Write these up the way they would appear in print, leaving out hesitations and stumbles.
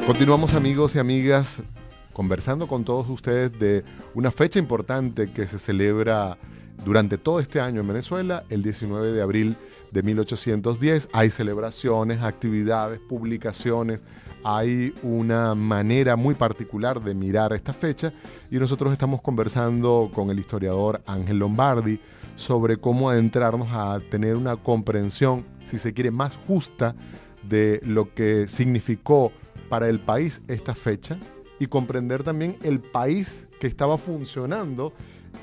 Continuamos, amigos y amigas, conversando con todos ustedes de una fecha importante que se celebra durante todo este año en Venezuela, el 19 de abril de 1810. Hay celebraciones, actividades, publicaciones, hay una manera muy particular de mirar esta fecha y nosotros estamos conversando con el historiador Ángel Lombardi sobre cómo adentrarnos a tener una comprensión, si se quiere, más justa de lo que significó para el país esta fecha y comprender también el país que estaba funcionando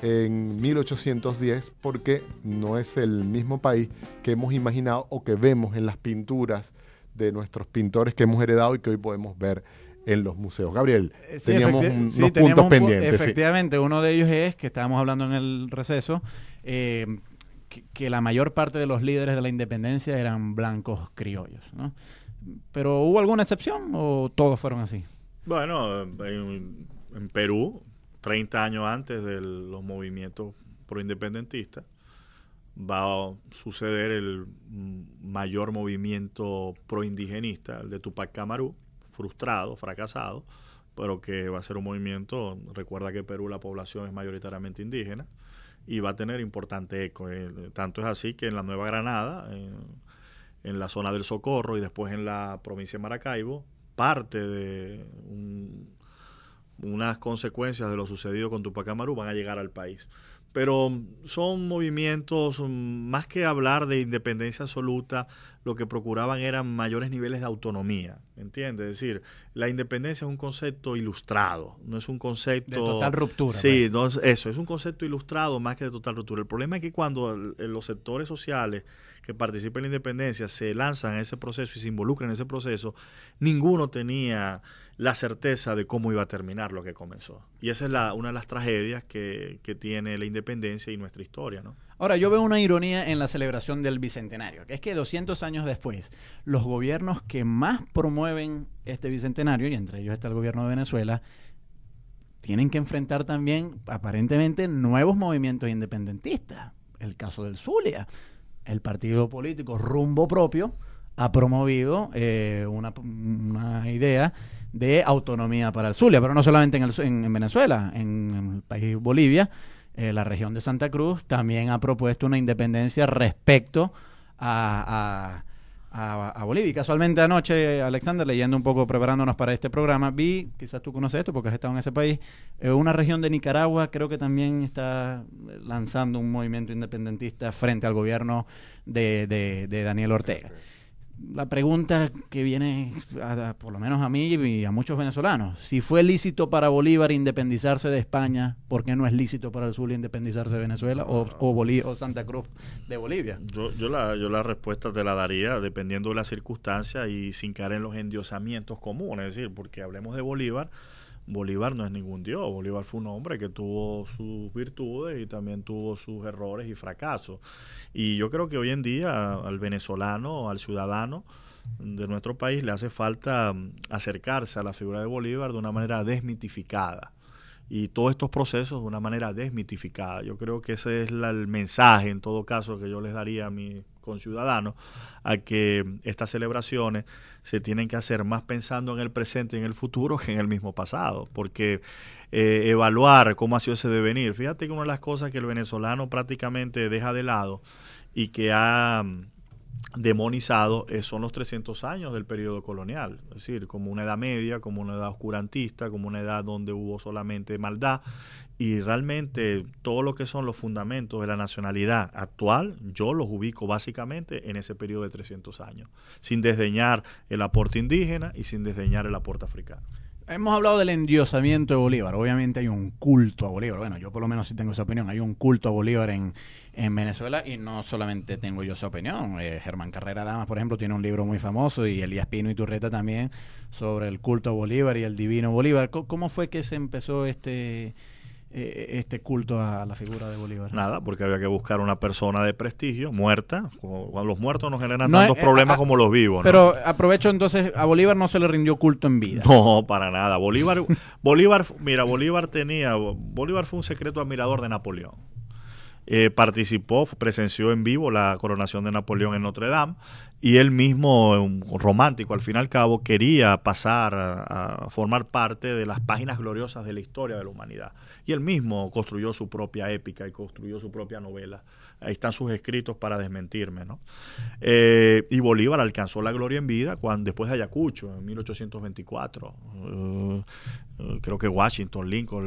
en 1810, porque no es el mismo país que hemos imaginado o que vemos en las pinturas de nuestros pintores que hemos heredado y que hoy podemos ver en los museos. Gabriel, teníamos unos puntos pendientes. Efectivamente, uno de ellos es, que estábamos hablando en el receso, que la mayor parte de los líderes de la independencia eran blancos criollos, ¿no? ¿Pero hubo alguna excepción o todos fueron así? Bueno, en Perú, 30 años antes de los movimientos proindependentistas, va a suceder el mayor movimiento proindigenista, el de Tupac Amaru, frustrado, fracasado, pero que va a ser un movimiento. Recuerda que en Perú la población es mayoritariamente indígena y va a tener importante eco. Tanto es así que en la Nueva Granada, en la zona del Socorro y después en la provincia de Maracaibo, parte de unas consecuencias de lo sucedido con Tupac Amaru van a llegar al país. Pero son movimientos, más que hablar de independencia absoluta, lo que procuraban eran mayores niveles de autonomía, ¿entiendes? Es decir, la independencia es un concepto ilustrado, no es un concepto... De total ruptura. Sí, no, eso, es un concepto ilustrado más que de total ruptura. El problema es que cuando los sectores sociales que participan en la independencia se lanzan a ese proceso y se involucran en ese proceso, ninguno tenía la certeza de cómo iba a terminar lo que comenzó. Y esa es una de las tragedias que tiene la independencia y nuestra historia, ¿no? Ahora, yo veo una ironía en la celebración del Bicentenario, que es que 200 años después, los gobiernos que más promueven este Bicentenario, y entre ellos está el gobierno de Venezuela, tienen que enfrentar también, aparentemente, nuevos movimientos independentistas. El caso del Zulia. El partido político Rumbo Propio ha promovido una idea de autonomía para el Zulia, pero no solamente en Venezuela, en el país Bolivia, la región de Santa Cruz también ha propuesto una independencia respecto a Bolivia. Y casualmente anoche, Alexander, leyendo un poco, preparándonos para este programa, vi, quizás tú conoces esto porque has estado en ese país, una región de Nicaragua creo que también está lanzando un movimiento independentista frente al gobierno de Daniel Ortega. La pregunta que viene, por lo menos a mí y a muchos venezolanos, si fue lícito para Bolívar independizarse de España, ¿por qué no es lícito para el Zulia independizarse de Venezuela o Santa Cruz de Bolivia? Yo la respuesta te la daría dependiendo de las circunstancias y sin caer en los endiosamientos comunes. Es decir, porque hablemos de Bolívar, Bolívar no es ningún dios. Bolívar fue un hombre que tuvo sus virtudes y también tuvo sus errores y fracasos. Y yo creo que hoy en día al venezolano, al ciudadano de nuestro país, le hace falta acercarse a la figura de Bolívar de una manera desmitificada. Y todos estos procesos de una manera desmitificada. Yo creo que ese es el mensaje, en todo caso, que yo les daría a mis conciudadanos, a que estas celebraciones se tienen que hacer más pensando en el presente y en el futuro que en el mismo pasado, porque evaluar cómo ha sido ese devenir. Fíjate que una de las cosas que el venezolano prácticamente deja de lado y que ha demonizado son los 300 años del periodo colonial, es decir, como una edad media, como una edad oscurantista, como una edad donde hubo solamente maldad, y realmente todo lo que son los fundamentos de la nacionalidad actual, yo los ubico básicamente en ese periodo de 300 años, sin desdeñar el aporte indígena y sin desdeñar el aporte africano. Hemos hablado del endiosamiento de Bolívar. Obviamente hay un culto a Bolívar. Bueno, yo por lo menos sí tengo esa opinión. Hay un culto a Bolívar en Venezuela y no solamente tengo yo esa opinión. Germán Carrera Damas, por ejemplo, tiene un libro muy famoso y Elías Pino Iturreta también sobre el culto a Bolívar y el divino Bolívar. ¿Cómo fue que se empezó este culto a la figura de Bolívar? Nada, porque había que buscar una persona de prestigio, muerta. Cuando los muertos no generan tantos problemas como los vivos, ¿no? Pero aprovecho entonces, a Bolívar no se le rindió culto en vida. No, para nada. Bolívar fue un secreto admirador de Napoleón. Presenció en vivo la coronación de Napoleón en Notre Dame y él mismo, un romántico al fin y al cabo, quería pasar a formar parte de las páginas gloriosas de la historia de la humanidad. Y él mismo construyó su propia épica y construyó su propia novela. Ahí están sus escritos para desmentirme, ¿no? Y Bolívar alcanzó la gloria en vida después de Ayacucho, en 1824. Creo que Washington dijo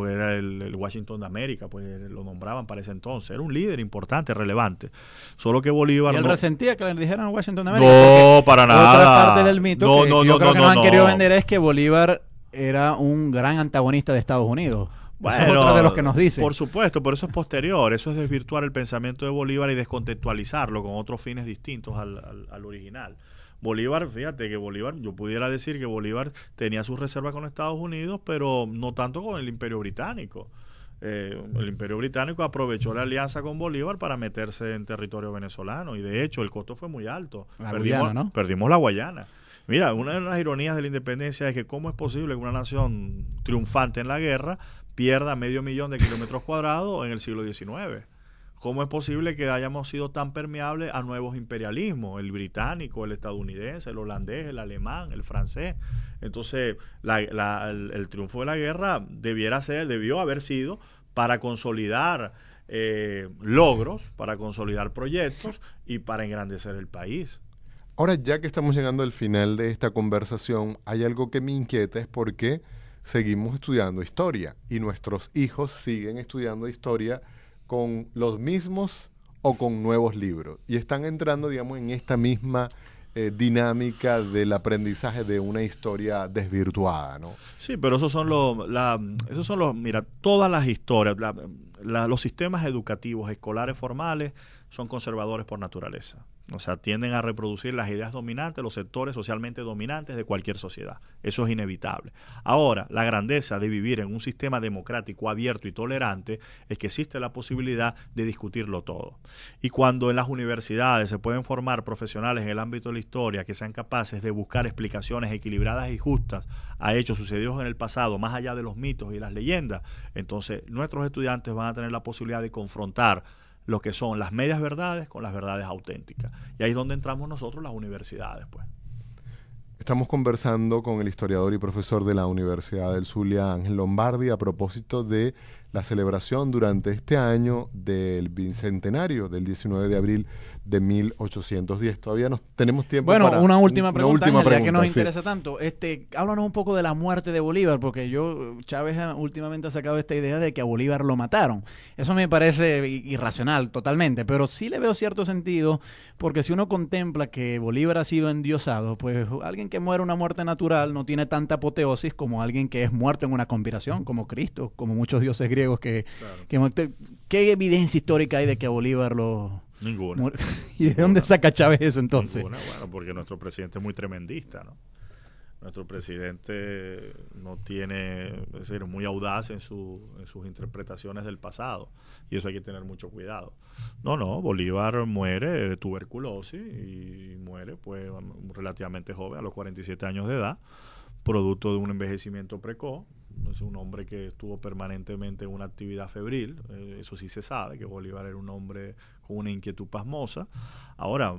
que era el Washington de América, pues lo nombraban para ese entonces. Era un líder importante, relevante. Solo que Bolívar... ¿Y él no resentía que le dijeran Washington de América? No, para nada. Otra parte del mito que yo creo que nos han querido no. vender es que Bolívar era un gran antagonista de Estados Unidos. Bueno, eso es otro de los que nos dicen. Por supuesto, pero eso es posterior. Eso es desvirtuar el pensamiento de Bolívar y descontextualizarlo con otros fines distintos al original. Bolívar, fíjate que Bolívar, yo pudiera decir que Bolívar tenía sus reservas con Estados Unidos, pero no tanto con el Imperio Británico. El Imperio Británico aprovechó la alianza con Bolívar para meterse en territorio venezolano y de hecho el costo fue muy alto. Perdimos la Guayana. Mira, una de las ironías de la independencia es que cómo es posible que una nación triunfante en la guerra pierda 500,000 de kilómetros cuadrados en el siglo XIX. ¿Cómo es posible que hayamos sido tan permeables a nuevos imperialismos? El británico, el estadounidense, el holandés, el alemán, el francés. Entonces, el triunfo de la guerra debió haber sido para consolidar logros, para consolidar proyectos y para engrandecer el país. Ahora, ya que estamos llegando al final de esta conversación, hay algo que me inquieta, es porque seguimos estudiando historia y nuestros hijos siguen estudiando historia con los mismos o con nuevos libros y están entrando, digamos, en esta misma dinámica del aprendizaje de una historia desvirtuada, ¿no? Sí, pero esos son mira, todas las historias, los sistemas educativos escolares formales son conservadores por naturaleza. O sea, tienden a reproducir las ideas dominantes, los sectores socialmente dominantes de cualquier sociedad. Eso es inevitable. Ahora, la grandeza de vivir en un sistema democrático abierto y tolerante es que existe la posibilidad de discutirlo todo. Y cuando en las universidades se pueden formar profesionales en el ámbito de la historia que sean capaces de buscar explicaciones equilibradas y justas a hechos sucedidos en el pasado, más allá de los mitos y las leyendas, entonces nuestros estudiantes van a tener la posibilidad de confrontar lo que son las medias verdades con las verdades auténticas. Y ahí es donde entramos nosotros, las universidades, pues. Estamos conversando con el historiador y profesor de la Universidad del Zulia, Ángel Lombardi, a propósito de la celebración durante este año del bicentenario del 19 de abril de 1810. Todavía tenemos tiempo para una última pregunta, Ángel, ya que nos sí. interesa tanto. Háblanos un poco de la muerte de Bolívar, porque Chávez últimamente ha sacado esta idea de que a Bolívar lo mataron. Eso me parece irracional totalmente, pero sí le veo cierto sentido, porque si uno contempla que Bolívar ha sido endiosado, pues alguien que muere una muerte natural no tiene tanta apoteosis como alguien que es muerto en una conspiración, como Cristo, como muchos dioses griegos Claro. ¿Qué evidencia histórica hay de que a Bolívar lo... Ninguna. ¿Y de dónde saca Chávez eso entonces? Ninguna, bueno, porque nuestro presidente es muy tremendista, ¿no? Nuestro presidente no tiene, es decir, muy audaz en sus interpretaciones del pasado, y eso hay que tener mucho cuidado. No, Bolívar muere de tuberculosis y muere pues relativamente joven, a los 47 años de edad, producto de un envejecimiento precoz. Es un hombre que estuvo permanentemente en una actividad febril, eso sí se sabe, que Bolívar era un hombre con una inquietud pasmosa. Ahora,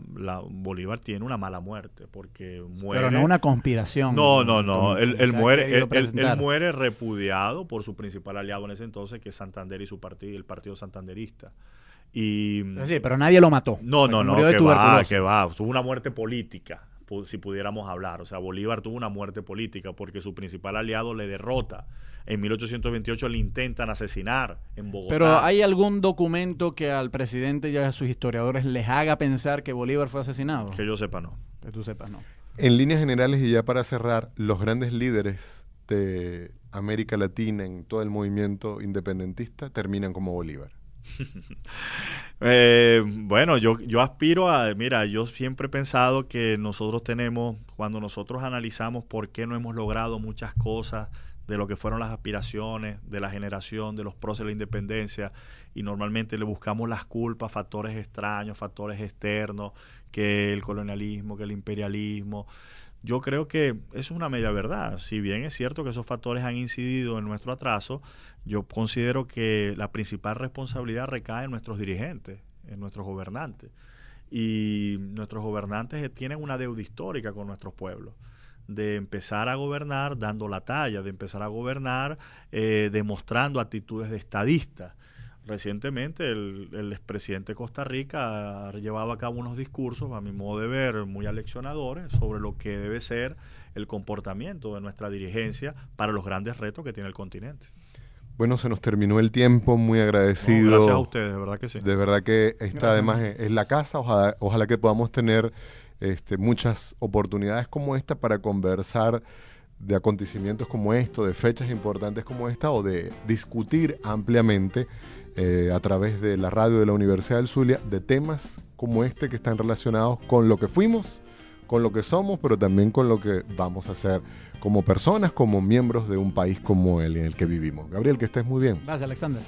Bolívar tiene una mala muerte, porque muere... Pero no una conspiración. No, él muere repudiado por su principal aliado en ese entonces, que es Santander y su partido, el Partido Santanderista. Y, sí, pero nadie lo mató. No, que va, tuvo una muerte política, si pudiéramos hablar. O sea, Bolívar tuvo una muerte política porque su principal aliado le derrota. En 1828 le intentan asesinar en Bogotá. Pero ¿hay algún documento que al presidente y a sus historiadores les haga pensar que Bolívar fue asesinado? Que yo sepa, no. Que tú sepas, no. En líneas generales, y ya para cerrar, los grandes líderes de América Latina en todo el movimiento independentista terminan como Bolívar. Bueno, yo aspiro a... Mira, yo siempre he pensado que nosotros tenemos, cuando nosotros analizamos por qué no hemos logrado muchas cosas de lo que fueron las aspiraciones de la generación, de los próceres de la independencia, y normalmente le buscamos las culpas, factores extraños, factores externos, que el colonialismo, que el imperialismo. Yo creo que eso es una media verdad. Si bien es cierto que esos factores han incidido en nuestro atraso, yo considero que la principal responsabilidad recae en nuestros dirigentes, en nuestros gobernantes. y nuestros gobernantes tienen una deuda histórica con nuestros pueblos, de empezar a gobernar dando la talla, de empezar a gobernar demostrando actitudes de estadista. Recientemente el expresidente de Costa Rica ha llevado a cabo unos discursos, a mi modo de ver, muy aleccionadores sobre lo que debe ser el comportamiento de nuestra dirigencia para los grandes retos que tiene el continente. Bueno, se nos terminó el tiempo, muy agradecido. No, gracias a ustedes, de verdad que sí. De verdad que esta además es la casa, ojalá que podamos tener muchas oportunidades como esta para conversar de acontecimientos como esto, de fechas importantes como esta, o de discutir ampliamente a través de la radio de la Universidad del Zulia de temas como este que están relacionados con lo que fuimos, con lo que somos, pero también con lo que vamos a hacer como personas, como miembros de un país como el en el que vivimos. Gabriel, que estés muy bien. Gracias, Alexander.